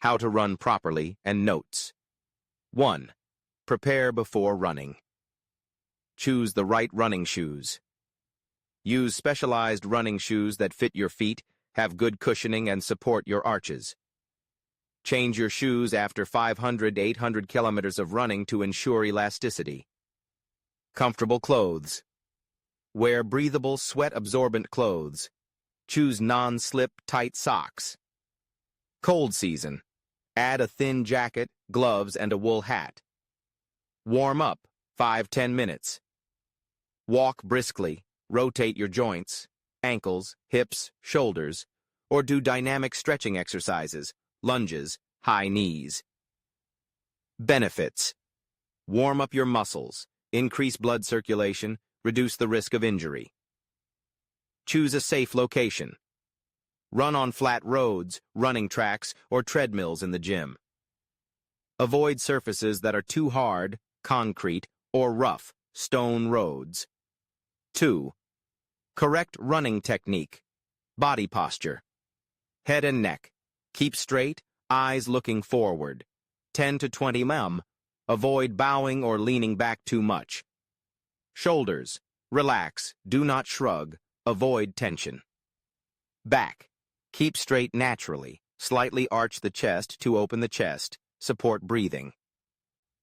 How to run properly and notes. 1. Prepare before running. Choose the right running shoes. Use specialized running shoes that fit your feet, have good cushioning, and support your arches. Change your shoes after 500 to 800 kilometers of running to ensure elasticity. Comfortable clothes. Wear breathable, sweat-absorbent clothes. Choose non-slip, tight socks. Cold season. Add a thin jacket, gloves, and a wool hat. Warm up 5–10 minutes. Walk briskly, rotate your joints, ankles, hips, shoulders, or do dynamic stretching exercises, lunges, high knees. Benefits. Warm up your muscles, increase blood circulation, reduce the risk of injury. Choose a safe location. Run on flat roads, running tracks, or treadmills in the gym. Avoid surfaces that are too hard, concrete, or rough, stone roads. 2. Correct running technique. Body posture. Head and neck. Keep straight, eyes looking forward. 10 to 20 mm. Avoid bowing or leaning back too much. Shoulders. Relax, do not shrug. Avoid tension. Back. Keep straight naturally. Slightly arch the chest to open the chest. Support breathing.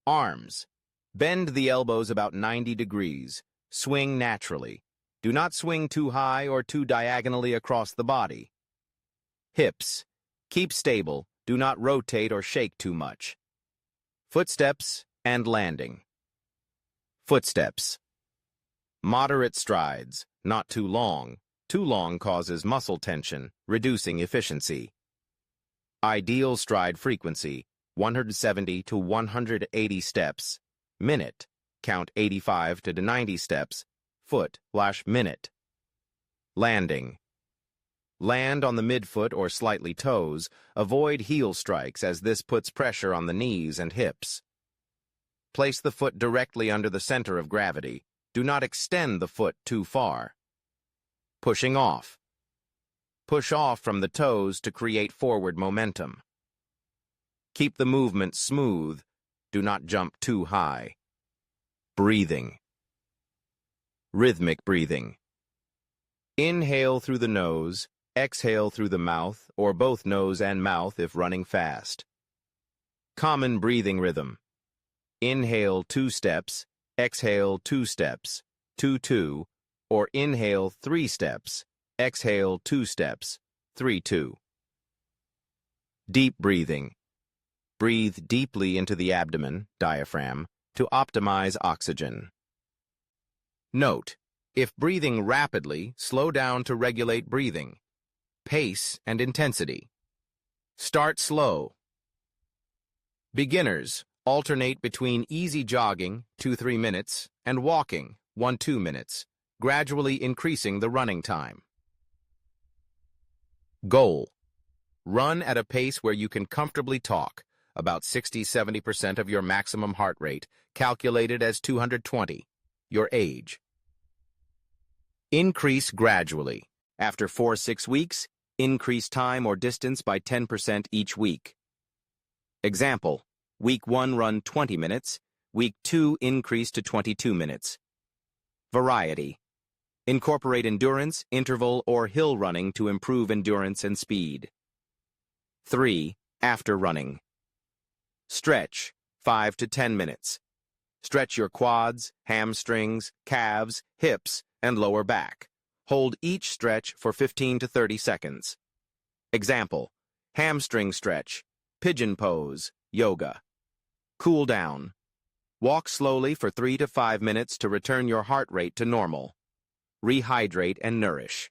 Arms. Bend the elbows about 90 degrees. Swing naturally. Do not swing too high or too diagonally across the body. Hips. Keep stable. Do not rotate or shake too much. Footsteps and landing. Footsteps. Moderate strides, not too long. Too long causes muscle tension, reducing efficiency. Ideal stride frequency, 170 to 180 steps. Minute, count 85 to 90 steps. Foot/minute. Landing. Land on the midfoot or slightly toes. Avoid heel strikes as this puts pressure on the knees and hips. Place the foot directly under the center of gravity. Do not extend the foot too far. Pushing off. Push off from the toes to create forward momentum. Keep the movement smooth. Do not jump too high. Breathing. Rhythmic breathing. Inhale through the nose, exhale through the mouth, or both nose and mouth if running fast. Common breathing rhythm. Inhale 2 steps, exhale 2 steps, 2-2, or inhale 3 steps, exhale 2 steps, 3-2. Deep breathing. Breathe deeply into the abdomen, diaphragm, to optimize oxygen. Note, if breathing rapidly, slow down to regulate breathing. Pace and intensity. Start slow. Beginners alternate between easy jogging, 2–3 minutes, and walking, 1–2 minutes, gradually increasing the running time. Goal. Run at a pace where you can comfortably talk, about 60–70% of your maximum heart rate, calculated as 220. Your age. Increase gradually. After 4–6 weeks, increase time or distance by 10% each week. Example, week 1 run 20 minutes, week 2 increase to 22 minutes. Variety. Incorporate endurance, interval, or hill running to improve endurance and speed. 3. After running. Stretch, 5 to 10 minutes. Stretch your quads, hamstrings, calves, hips, and lower back. Hold each stretch for 15 to 30 seconds. Example, hamstring stretch, pigeon pose, yoga. Cool down. Walk slowly for 3 to 5 minutes to return your heart rate to normal. Rehydrate and nourish.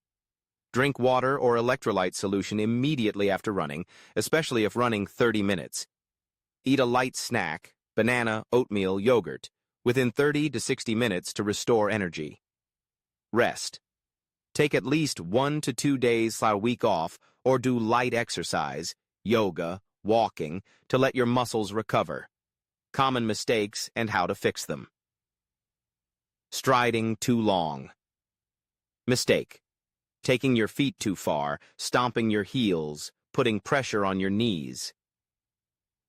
Drink water or electrolyte solution immediately after running, especially if running 30 minutes. Eat a light snack, banana, oatmeal, yogurt, within 30 to 60 minutes to restore energy. Rest. Take at least 1 to 2 days a week off or do light exercise, yoga, walking, to let your muscles recover. Common mistakes and how to fix them. Striding too long. Mistake. Taking your feet too far, stomping your heels, putting pressure on your knees.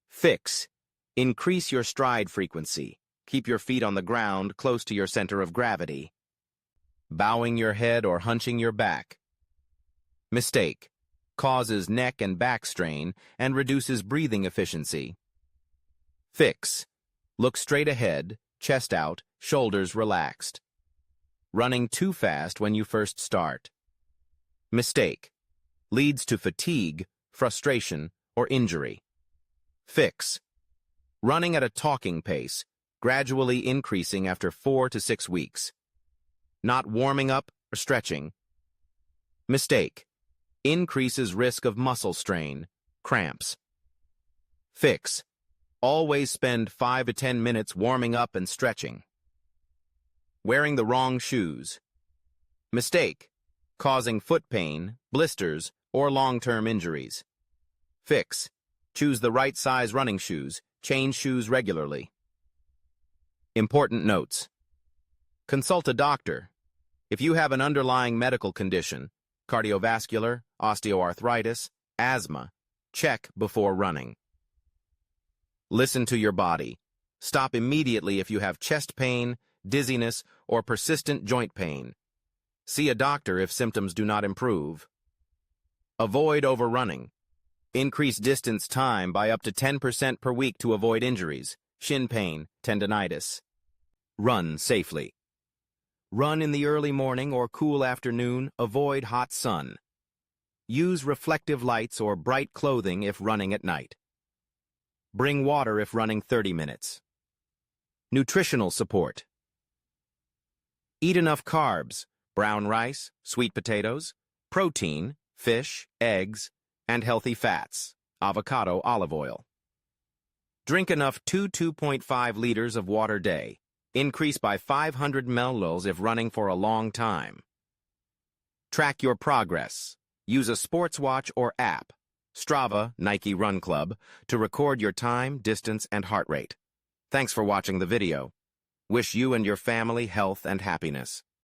Fix. Increase your stride frequency. Keep your feet on the ground close to your center of gravity. Bowing your head or hunching your back. Mistake. Causes neck and back strain and reduces breathing efficiency. Fix. Look straight ahead, chest out, shoulders relaxed. Running too fast when you first start. Mistake. Leads to fatigue, frustration, or injury. Fix. Running at a talking pace, gradually increasing after 4 to 6 weeks. Not warming up or stretching. Mistake. Increases risk of muscle strain, cramps. Fix. Always spend 5 to 10 minutes warming up and stretching. Wearing the wrong shoes. Mistake. Causing foot pain, blisters, or long-term injuries. Fix. Choose the right size running shoes. Change shoes regularly. Important notes. Consult a doctor. If you have an underlying medical condition, cardiovascular, osteoarthritis, asthma, check before running. Listen to your body. Stop immediately if you have chest pain, dizziness, or persistent joint pain. See a doctor if symptoms do not improve. Avoid overrunning. Increase distance time by up to 10% per week to avoid injuries, shin pain, tendinitis. Run safely. Run in the early morning or cool afternoon. Avoid hot sun. Use reflective lights or bright clothing if running at night. Bring water if running 30 minutes. Nutritional support. Eat enough carbs, brown rice, sweet potatoes, protein, fish, eggs, and healthy fats, avocado, olive oil. Drink enough 2.5 liters of water day. Increase by 500 milliliters if running for a long time. Track your progress. Use a sports watch or app, Strava, Nike Run Club, to record your time, distance, and heart rate. Thanks for watching the video. Wish you and your family health and happiness.